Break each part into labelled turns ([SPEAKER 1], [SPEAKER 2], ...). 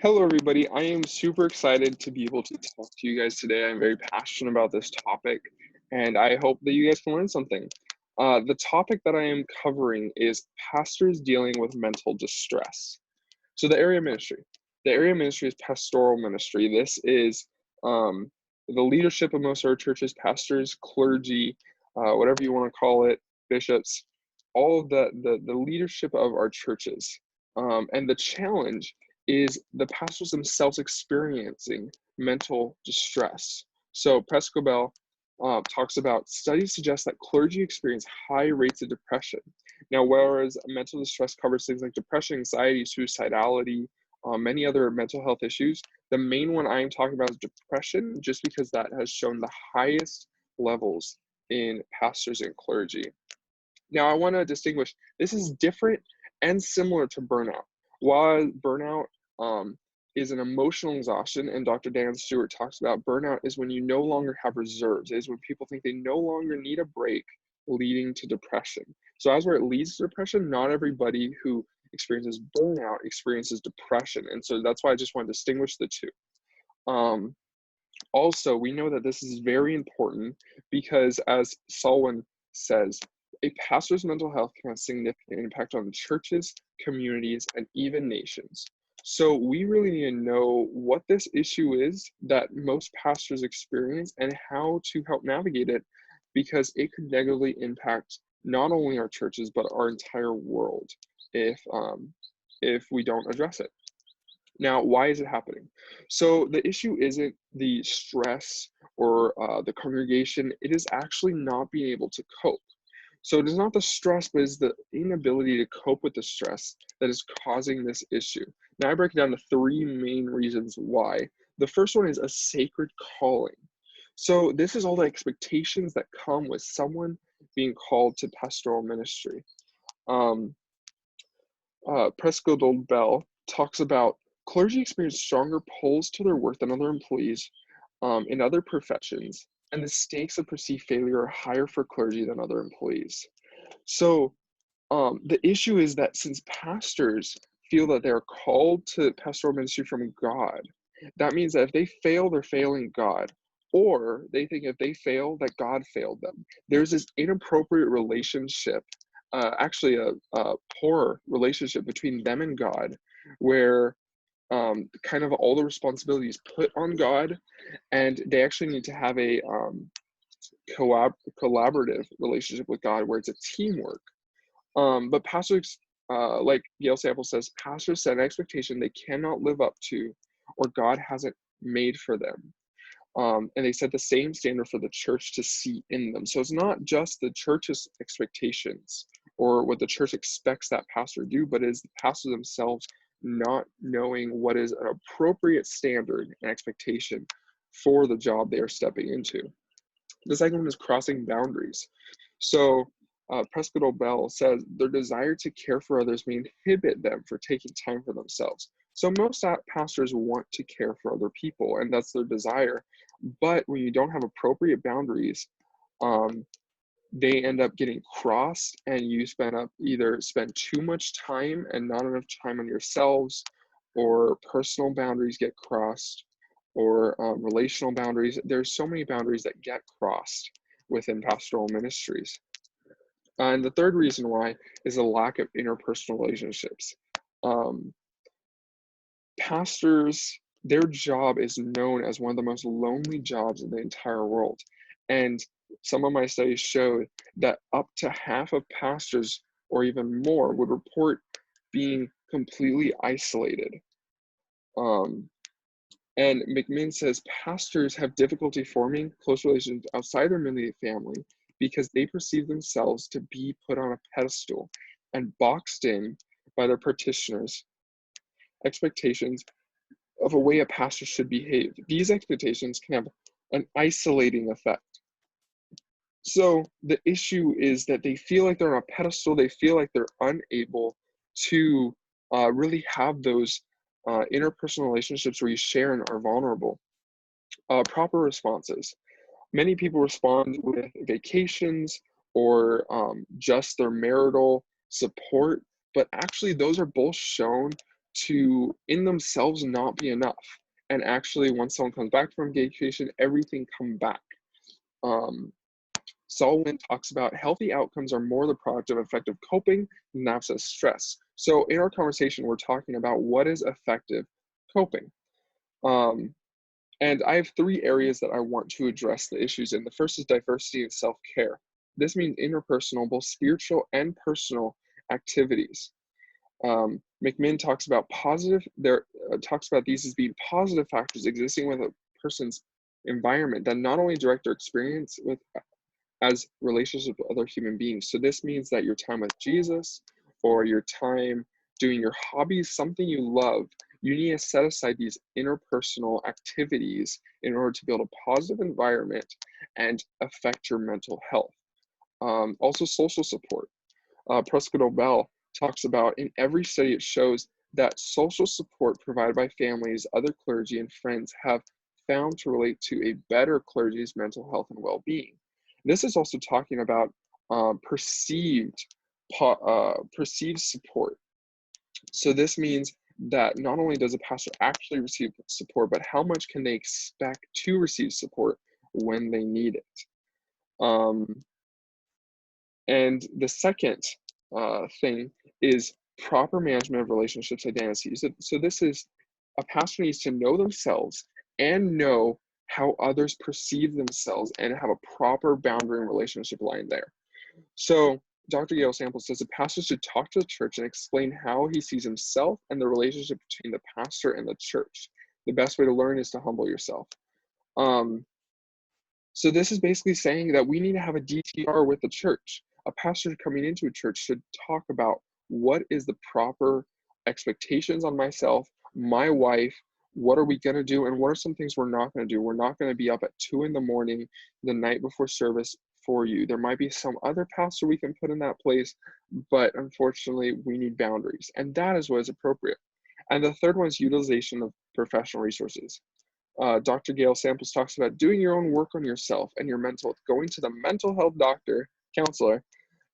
[SPEAKER 1] Hello, everybody. I am super excited to be able to talk to you guys today. I'm very passionate about this topic, and I hope that you guys can learn something. The topic that I am covering is pastors dealing with mental distress. So the area ministry. The area ministry is pastoral ministry. This is the leadership of most of our churches, pastors, clergy, whatever you want to call it, bishops, all of the leadership of our churches. And the challenge is the pastors themselves experiencing mental distress. So Presco Bell talks about studies suggest that clergy experience high rates of depression. Now, whereas mental distress covers things like depression, anxiety, suicidality, many other mental health issues, the main one I'm talking about is depression, just because that has shown the highest levels in pastors and clergy. Now, I want to distinguish, this is different and similar to burnout. While burnout is an emotional exhaustion, and Dr. Dan Stewart talks about burnout is when you no longer have reserves. It is when people think they no longer need a break, leading to depression. So as where it leads to depression, not everybody who experiences burnout experiences depression. And so that's why I just want to distinguish the two. Also, we know that this is very important because, as Selwyn says, a pastor's mental health can have significant impact on churches, communities, and even nations. So we really need to know what this issue is that most pastors experience and how to help navigate it, because it could negatively impact not only our churches, but our entire world if we don't address it. Now, why is it happening? So the issue isn't the stress or the congregation. It is actually not being able to cope. So it is not the stress, but it's the inability to cope with the stress that is causing this issue. Now I break it down to three main reasons why. The first one is a sacred calling. So this is all the expectations that come with someone being called to pastoral ministry. Presco Bell talks about clergy experience stronger pulls to their work than other employees in other professions, and the stakes of perceived failure are higher for clergy than other employees. So the issue is that since pastors feel that they're called to pastoral ministry from God, that means that if they fail, they're failing God, or they think if they fail, that God failed them. There's this inappropriate relationship, actually a poor relationship between them and God, where kind of all the responsibilities put on God, and they actually need to have a collaborative relationship with God where it's a teamwork. But pastors, like Gail Sample says, pastors set an expectation they cannot live up to or God hasn't made for them. And they set the same standard for the church to see in them. So it's not just the church's expectations or what the church expects that pastor to do, but it is the pastors themselves not knowing what is an appropriate standard and expectation for the job they are stepping into. The second one is crossing boundaries. So Prescott Bell says their desire to care for others may inhibit them for taking time for themselves. So most pastors want to care for other people, and that's their desire. But when you don't have appropriate boundaries, they end up getting crossed, and you either spend too much time and not enough time on yourselves, or personal boundaries get crossed, or relational boundaries. There's so many boundaries that get crossed within pastoral ministries. And the third reason why is a lack of interpersonal relationships. Pastors, their job is known as one of the most lonely jobs in the entire world. And some of my studies showed that up to half of pastors, or even more, would report being completely isolated. And McMinn says pastors have difficulty forming close relationships outside their immediate family because they perceive themselves to be put on a pedestal and boxed in by their practitioners' expectations of a way a pastor should behave. These expectations can have an isolating effect. So the issue is that they feel like they're on a pedestal. They feel like they're unable to really have those interpersonal relationships where you share and are vulnerable. Proper responses. Many people respond with vacations or just their marital support, but actually those are both shown to, in themselves, not be enough. And actually, once someone comes back from vacation, everything come back. Solwyn talks about healthy outcomes are more the product of effective coping than absent stress. So in our conversation, we're talking about what is effective coping. And I have 3 areas that I want to address the issues in. The first is diversity and self-care. This means interpersonal, both spiritual and personal activities. McMinn talks about talks about these as being positive factors existing with a person's environment that not only direct their experience with as relationships with other human beings. So this means that your time with Jesus or your time doing your hobbies, something you love, you need to set aside these interpersonal activities in order to build a positive environment and affect your mental health. Also social support. Prescott O'Bell talks about, in every study it shows that social support provided by families, other clergy, and friends have found to relate to a better clergy's mental health and well-being. This is also talking about perceived support. So this means that not only does a pastor actually receive support, but how much can they expect to receive support when they need it? And the second thing is proper management of relationships identity. So this is, a pastor needs to know themselves and know how others perceive themselves and have a proper boundary and relationship line there. So Dr. Gail Samples says a pastor should talk to the church and explain how he sees himself and the relationship between the pastor and the church. The best way to learn is to humble yourself. So this is basically saying that we need to have a DTR with the church. A pastor coming into a church should talk about what is the proper expectations on myself, my wife, what are we going to do, and what are some things we're not going to do. We're not going to be up at 2 in the morning the night before service for you. There might be some other pastor we can put in that place, but unfortunately we need boundaries, and that is what is appropriate. And the third one is utilization of professional resources. Dr. Gail Samples talks about doing your own work on yourself and your mental health, going to the mental health counselor,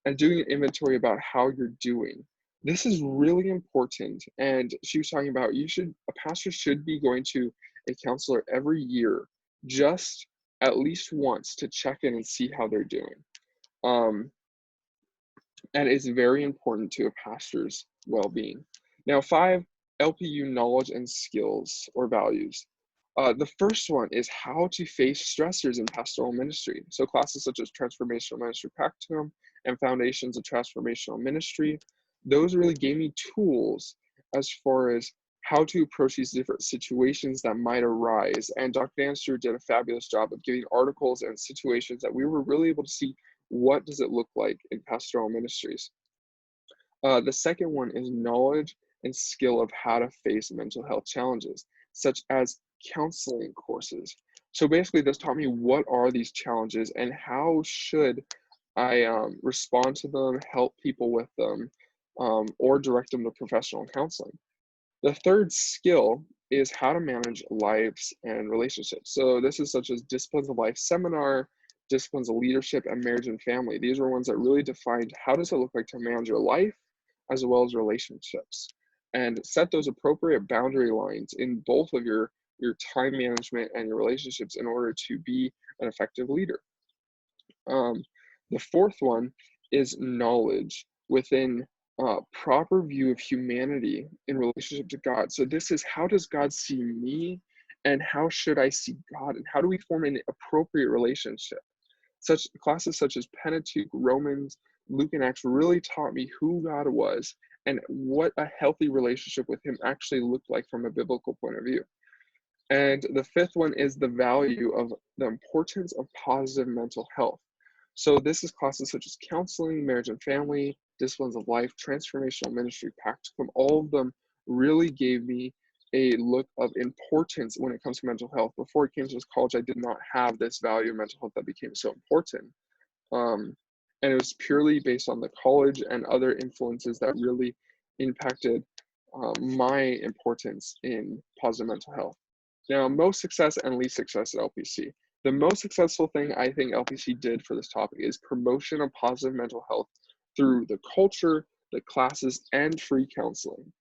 [SPEAKER 1] and doing an inventory about how you're doing. This is really important. And she was talking about a pastor should be going to a counselor every year, just at least once, to check in and see how they're doing. And it's very important to a pastor's well-being. Now, 5, LPU knowledge and skills or values. The first one is how to face stressors in pastoral ministry. So classes such as Transformational Ministry Practicum and Foundations of Transformational Ministry, those really gave me tools as far as how to approach these different situations that might arise. And Dr. Dan Stewart did a fabulous job of giving articles and situations that we were really able to see what does it look like in pastoral ministries. The second one is knowledge and skill of how to face mental health challenges, such as counseling courses. So basically this taught me what are these challenges and how should I respond to them, help people with them, or direct them to professional counseling. The third skill is how to manage lives and relationships. So this is such as Disciplines of Life seminar, Disciplines of Leadership, and Marriage and Family. These were ones that really defined how does it look like to manage your life as well as relationships, and set those appropriate boundary lines in both of your time management and your relationships in order to be an effective leader. The fourth one is knowledge within proper view of humanity in relationship to God. So this is, how does God see me and how should I see God, and how do we form an appropriate relationship? Such classes such as Pentateuch, Romans, Luke, and Acts really taught me who God was and what a healthy relationship with him actually looked like from a biblical point of view. And the fifth one is the value of the importance of positive mental health. So this is classes such as counseling, marriage and family, disciplines of life, transformational ministry, practicum. All of them really gave me a look of importance when it comes to mental health. Before I came to this college, I did not have this value of mental health that became so important. And it was purely based on the college and other influences that really impacted my importance in positive mental health. Now, most success and least success at LPC. The most successful thing I think LPC did for this topic is promotion of positive mental health through the culture, the classes, and free counseling.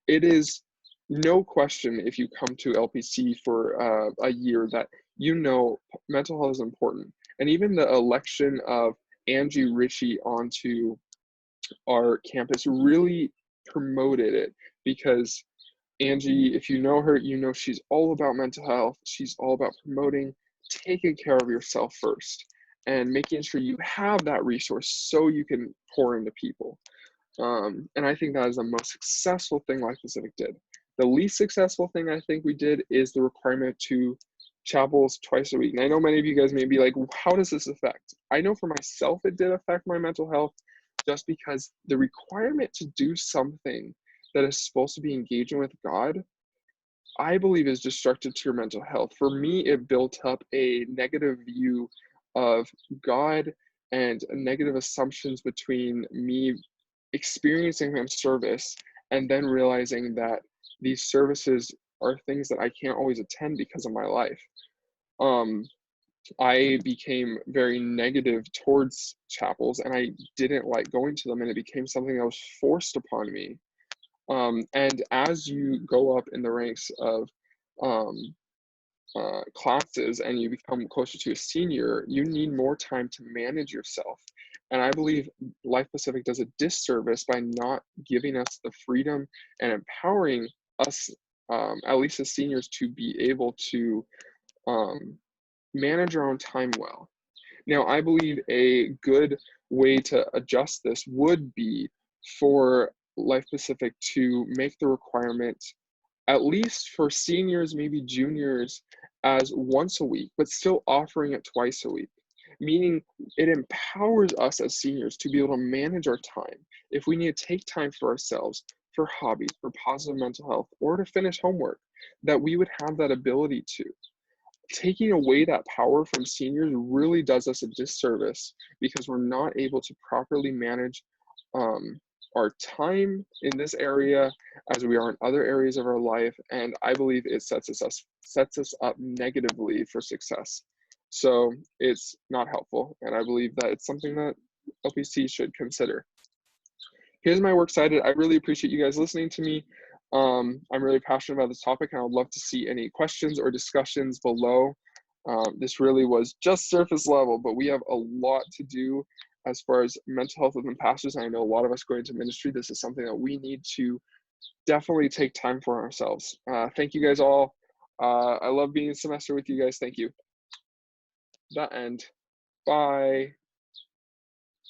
[SPEAKER 1] It is no question, if you come to LPC for a year, that mental health is important. And even the election of Angie Ritchie onto our campus really promoted it, because Angie, if you know her, you know she's all about mental health. She's all about promoting taking care of yourself first and making sure you have that resource so you can pour into people. And I think that is the most successful thing Life Pacific did. The least successful thing I think we did is the requirement to chapels twice a week. And I know many of you guys may be like, how does this affect? I know for myself it did affect my mental health, just because the requirement to do something that is supposed to be engaging with God, I believe, is destructive to your mental health. For me, it built up a negative view of God and negative assumptions between me experiencing Him service and then realizing that these services are things that I can't always attend because of my life. I became very negative towards chapels, and I didn't like going to them, and it became something that was forced upon me. And as you go up in the ranks of classes and you become closer to a senior, you need more time to manage yourself. And I believe Life Pacific does a disservice by not giving us the freedom and empowering us, at least as seniors, to be able to manage our own time well. Now, I believe a good way to adjust this would be for Life Pacific to make the requirement, at least for seniors, maybe juniors, as once a week, but still offering it twice a week, meaning it empowers us as seniors to be able to manage our time. If we need to take time for ourselves, for hobbies, for positive mental health, or to finish homework, that we would have that ability to. Taking away that power from seniors really does us a disservice, because we're not able to properly manage our time in this area as we are in other areas of our life, and I believe it sets us up negatively for success. So it's not helpful, and I believe that it's something that LPC should consider. Here's my works cited. I really appreciate you guys listening to me. I'm really passionate about this topic, and I would love to see any questions or discussions below. This really was just surface level, but we have a lot to do as far as mental health within pastors. And I know a lot of us going into ministry, this is something that we need to definitely take time for ourselves. Thank you guys all. I love being a semester with you guys. Thank you. That end. Bye.